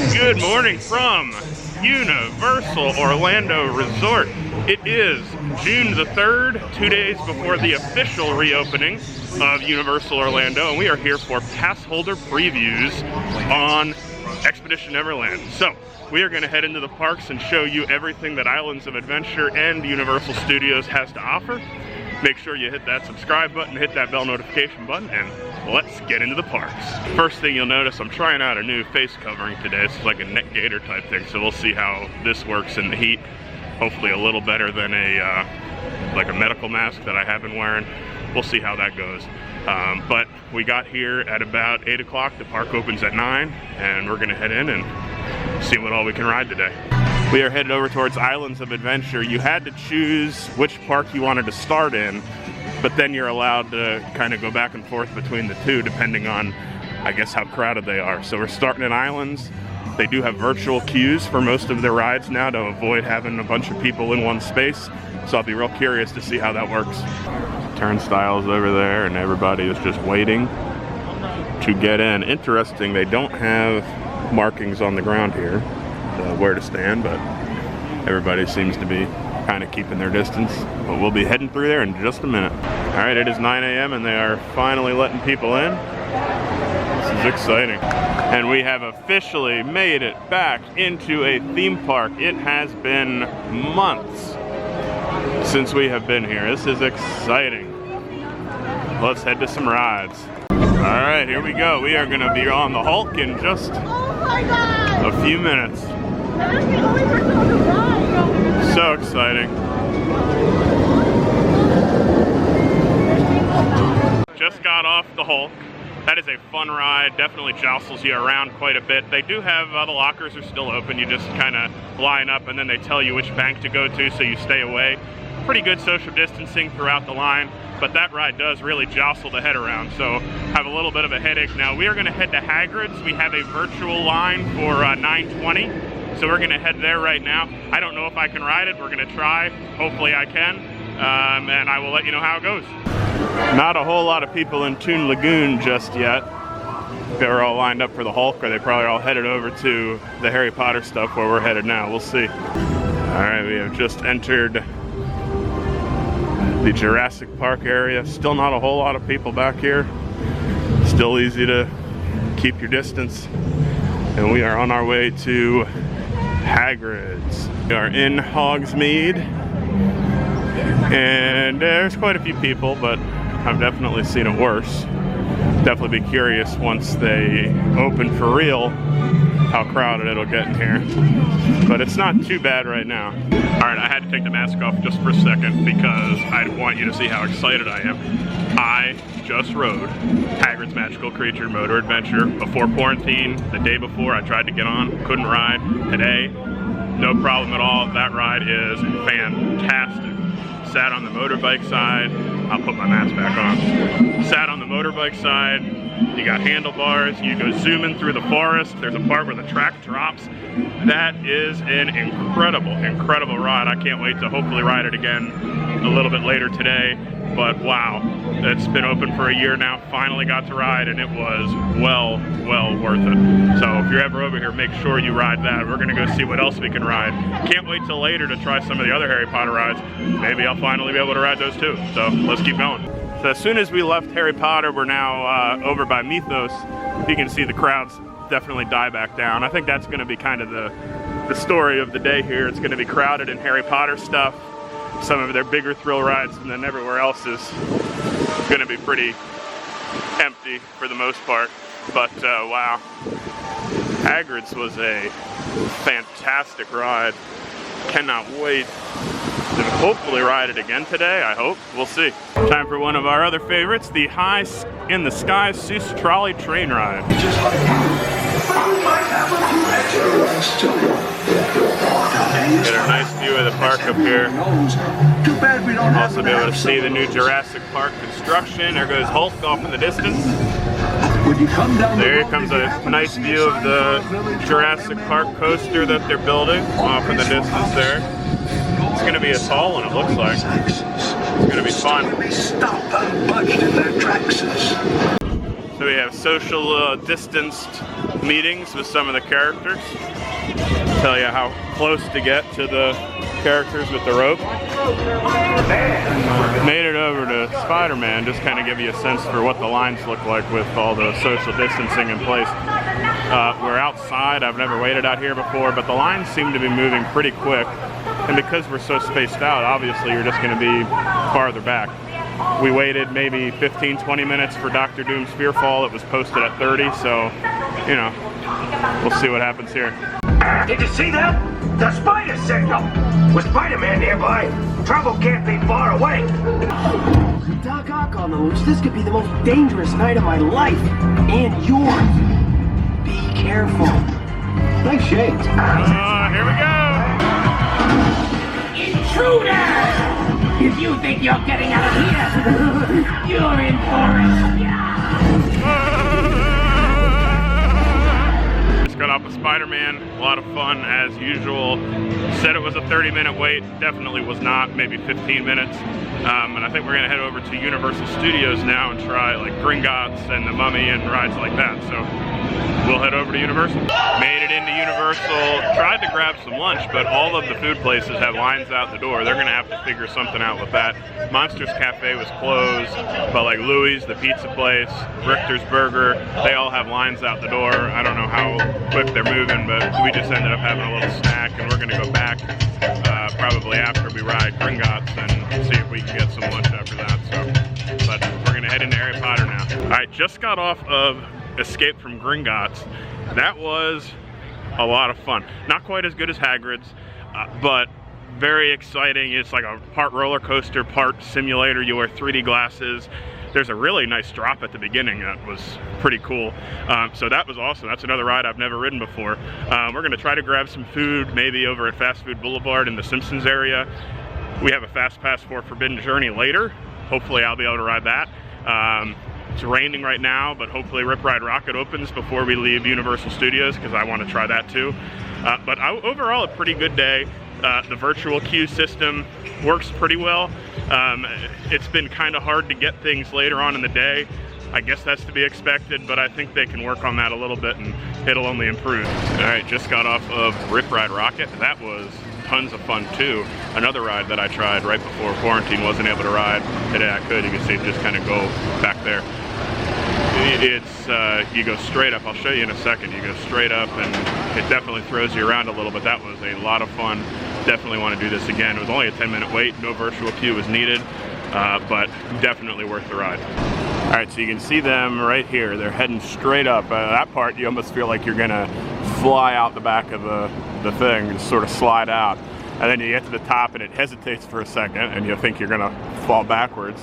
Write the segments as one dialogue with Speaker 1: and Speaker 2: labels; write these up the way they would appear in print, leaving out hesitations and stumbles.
Speaker 1: Good morning from Universal Orlando Resort. It is June the 3rd, 2 days before the official reopening of Universal Orlando, and we are here for pass holder previews on Expedition Neverland. So, we are going to head into the parks and show you everything that Islands of Adventure and Universal Studios has to offer. Make sure you hit that subscribe button, hit that bell notification button, and let's get into the parks. First thing you'll notice, I'm trying out a new face covering today. It's like a neck gaiter type thing, so we'll see how this works in the heat. Hopefully a little better than like a medical mask that I have been wearing. We'll see how that goes. But we got here at about 8 o'clock. The park opens at 9, and we're gonna head in and see what all we can ride today. We are headed over towards Islands of Adventure. You had to choose which park you wanted to start in, but then you're allowed to kind of go back and forth between the two depending on, I guess, how crowded they are. So we're starting at Islands. They do have virtual queues for most of their rides now to avoid having a bunch of people in one space. So I'll be real curious to see how that works. Turnstiles over there, and everybody is just waiting to get in. Interesting, they don't have markings on the ground here where to stand, but everybody seems to be kind of keeping their distance. But we'll be heading through there in just a minute. All right, it is 9 a.m. and they are finally letting people in. This is exciting. And we have officially made it back into a theme park. It has been months since we have been here. This is exciting. Let's head to some rides. All right, here we go. We are gonna be on the Hulk in just a few minutes. So exciting. Just got off the Hulk. That is a fun ride, definitely jostles you around quite a bit. They do have, the lockers are still open. You just kind of line up and then they tell you which bank to go to, so you stay away. Pretty good social distancing throughout the line, but that ride does really jostle the head around, so have a little bit of a headache. Now we are gonna head to Hagrid's. We have a virtual line for 9:20, so we're gonna head there right now. I don't know if I can ride it. We're gonna try. Hopefully I can, and I will let you know how it goes. Not a whole lot of people in Toon Lagoon just yet. They're all lined up for the Hulk, or they probably all headed over to the Harry Potter stuff where we're headed now. We'll see. All right, we have just entered the Jurassic Park area. Still not a whole lot of people back here. Still easy to keep your distance. And we are on our way to Hagrid's. We are in Hogsmeade. And there's quite a few people, but I've definitely seen it worse. Definitely be curious once they open for real how crowded it'll get in here. But it's not too bad right now. All right, I had to take the mask off just for a second because I want you to see how excited I am. I just rode Hagrid's Magical Creature Motor Adventure before quarantine. The day before, I tried to get on, couldn't ride. Today, no problem at all. That ride is fantastic. Sat on the motorbike side. I'll put my mask back on. Sat on the motorbike side. You got handlebars. You go zooming through the forest. There's a part where the track drops. That is an incredible, incredible ride. I can't wait to hopefully ride it again a little bit later today. But wow, it's been open for a year now. Finally got to ride, and it was well worth it. So if you're ever over here, make sure you ride that. We're gonna go see what else we can ride. Can't wait till later to try some of the other Harry Potter rides. Maybe I'll finally be able to ride those too. So let's keep going. So as soon as we left Harry Potter, we're now over by Mythos. You can see the crowds definitely die back down. I think that's gonna be kind of the story of the day here. It's gonna be crowded in Harry Potter stuff, some of their bigger thrill rides, and then everywhere else is gonna be pretty empty for the most part. But wow, Hagrid's was a fantastic ride. Cannot wait to hopefully ride it again today, I hope. We'll see. Time for one of our other favorites, the High in the Sky Seuss Trolley Train Ride. Get a nice view of the park up here. Also be able to see the new Jurassic Park construction. There goes Hulk off in the distance. There comes a nice view of the Jurassic Park coaster that they're building off in the distance there. It's going to be a tall one, it looks like. It's going to be fun. So we have social distanced meetings with some of the characters. Tell you how close to get to the characters with the rope. Made it over to Spider-Man, just kind of give you a sense for what the lines look like with all the social distancing in place. We're outside. I've never waited out here before, but the lines seem to be moving pretty quick. And because we're so spaced out, obviously you're just going to be farther back. We waited maybe 15-20 minutes for Dr. Doom's Fearfall. It was posted at 30, so, you know, we'll see what happens here.
Speaker 2: Did you see that? The spider signal! With Spider-Man nearby, trouble can't be far away.
Speaker 3: Doc Ock on the loose, this could be the most dangerous night of my life. And yours. Be careful. Nice shades.
Speaker 1: Here we go!
Speaker 4: Intruder! If you think you're getting out of here, you're in for it.
Speaker 1: Just got off with Spider-Man. A lot of fun as usual. Said it was a 30-minute wait. Definitely was not. Maybe 15 minutes. And I think we're gonna head over to Universal Studios now and try like Gringotts and the Mummy and rides like that. So we'll head over to Universal. Made it into Universal. Tried to grab some lunch, but all of the food places have lines out the door. They're gonna have to figure something out with that. Monsters Cafe was closed, but like Louie's, the pizza place, Richter's Burger, they all have lines out the door. I don't know how quick they're moving, but we just ended up having a little snack, and we're gonna go back probably after we ride Gringotts and see if we can get some lunch after that. So, but we're gonna head into Harry Potter now. All right, just got off of Escape from Gringotts. That was a lot of fun. Not quite as good as Hagrid's, but very exciting. It's like a part roller coaster, part simulator. You wear 3D glasses. There's a really nice drop at the beginning that was pretty cool. So that was awesome. That's another ride I've never ridden before. We're gonna try to grab some food, maybe over at Fast Food Boulevard in the Simpsons area. We have a Fast Pass for Forbidden Journey later. Hopefully I'll be able to ride that. It's raining right now, but hopefully Rip Ride Rocket opens before we leave Universal Studios, because I want to try that too. But overall, a pretty good day. The virtual queue system works pretty well. It's been kind of hard to get things later on in the day. I guess that's to be expected, but I think they can work on that a little bit and it'll only improve. All right, just got off of Rip Ride Rocket. That was tons of fun too. Another ride that I tried right before quarantine, wasn't able to ride. Today I could. You can see it just kind of go back there. It's, you go straight up. I'll show you in a second. You go straight up and it definitely throws you around a little bit. That was a lot of fun. Definitely want to do this again. It was only a 10-minute wait. No virtual queue was needed, but definitely worth the ride. All right, so you can see them right here. They're heading straight up. That part, you almost feel like you're gonna fly out the back of the thing, just sort of slide out. And then you get to the top and it hesitates for a second and you think you're gonna fall backwards.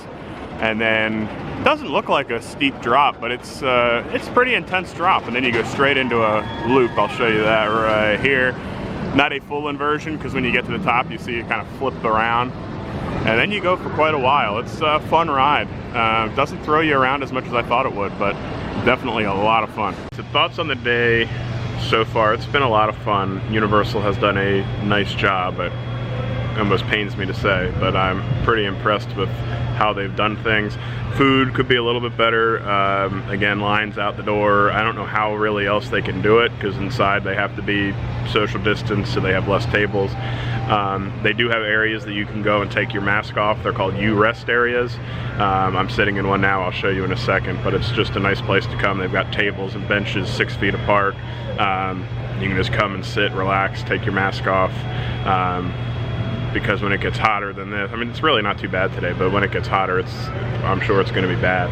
Speaker 1: And then it doesn't look like a steep drop, but it's a pretty intense drop. And then you go straight into a loop. I'll show you that right here. Not a full inversion, because when you get to the top, you see it kind of flip around. And then you go for quite a while. It's a fun ride. Doesn't throw you around as much as I thought it would, but definitely a lot of fun. So thoughts on the day so far. It's been a lot of fun. Universal has done a nice job. It almost pains me to say, but I'm pretty impressed with how they've done things. Food could be a little bit better. Again, lines out the door. I don't know how really else they can do it, because inside they have to be social distance, so they have less tables. They do have areas that you can go and take your mask off. They're called U-Rest areas. I'm sitting in one now. I'll show you in a second, but it's just a nice place to come. They've got tables and benches 6 feet apart. You can just come and sit, relax, take your mask off. Because when it gets hotter than this, I mean, it's really not too bad today, but when it gets hotter, I'm sure it's going to be bad.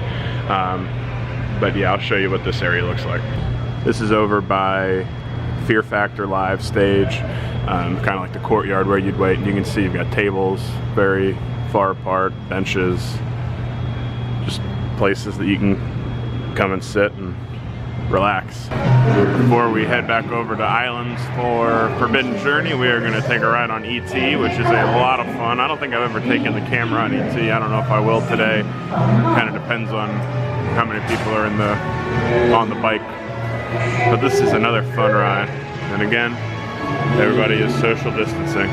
Speaker 1: But yeah, I'll show you what this area looks like. This is over by Fear Factor Live stage, kind of like the courtyard where you'd wait. And you can see you've got tables very far apart, benches, just places that you can come and sit and relax. Before we head back over to Islands for Forbidden Journey, we are going to take a ride on ET, which is a lot of fun. I don't think I've ever taken the camera on ET. I don't know if I will today. Kind of depends on how many people are on the bike. But this is another fun ride. And again, everybody is social distancing.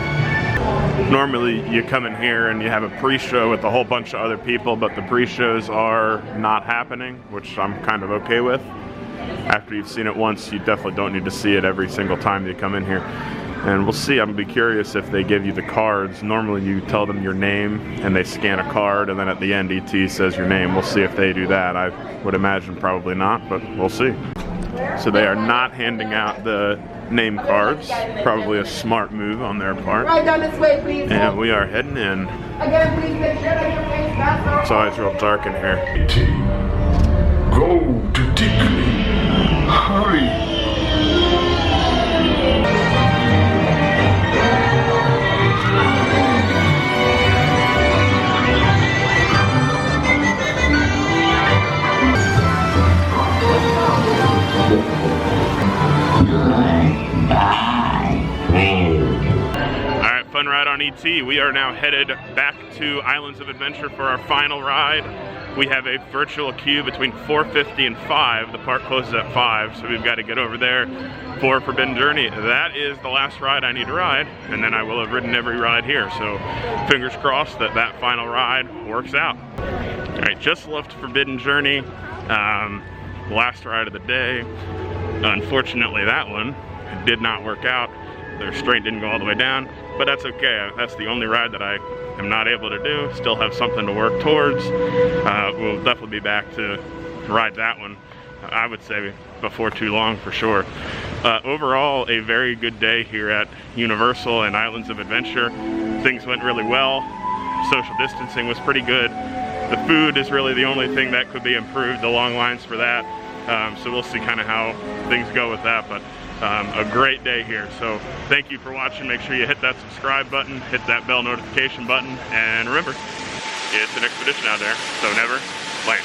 Speaker 1: Normally you come in here and you have a pre-show with a whole bunch of other people, but the pre-shows are not happening, which I'm kind of okay with. After you've seen it once, you definitely don't need to see it every single time you come in here. And we'll see. I'm gonna be curious if they give you the cards. Normally you tell them your name and they scan a card, and then at the end ET says your name. We'll see if they do that. I would imagine probably not, but we'll see. So they are not handing out the name cards. Probably a smart move on their part.
Speaker 5: Right down this way, please.
Speaker 1: And we are heading in.
Speaker 5: Again, please make sure that your face masks
Speaker 1: It's always real dark in here.
Speaker 6: Go to Dickney. Hurry.
Speaker 1: Alright, fun ride on ET. We are now headed back to Islands of Adventure for our final ride. We have a virtual queue between 4:50 and 5. The park closes at 5, so we've got to get over there for Forbidden Journey. That is the last ride I need to ride, and then I will have ridden every ride here. So fingers crossed that that final ride works out. Alright, just left Forbidden Journey. Last ride of the day. Unfortunately, that one did not work out. The restraint didn't go all the way down, but that's okay. That's the only ride that I am not able to do. Still have something to work towards. We'll definitely be back to ride that one, I would say, before too long for sure. Overall, a very good day here at Universal and Islands of Adventure. Things went really well. Social distancing was pretty good. The food is really the only thing that could be improved, the long lines for that. So we'll see kind of how things go with that, but a great day here. So thank you for watching. Make sure you hit that subscribe button, hit that bell notification button, and remember, it's an expedition out there, so never land.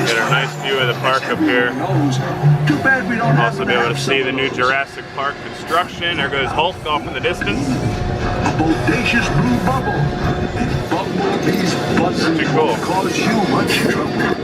Speaker 1: Get a nice view of the park up here.
Speaker 6: Too bad we don't
Speaker 1: Also be able to see the new Jurassic Park construction. There goes Hulk off in the distance.
Speaker 6: A bodacious blue bubble. Bumblebee's buzzing
Speaker 1: Pretty cool.
Speaker 6: will cause you much trouble.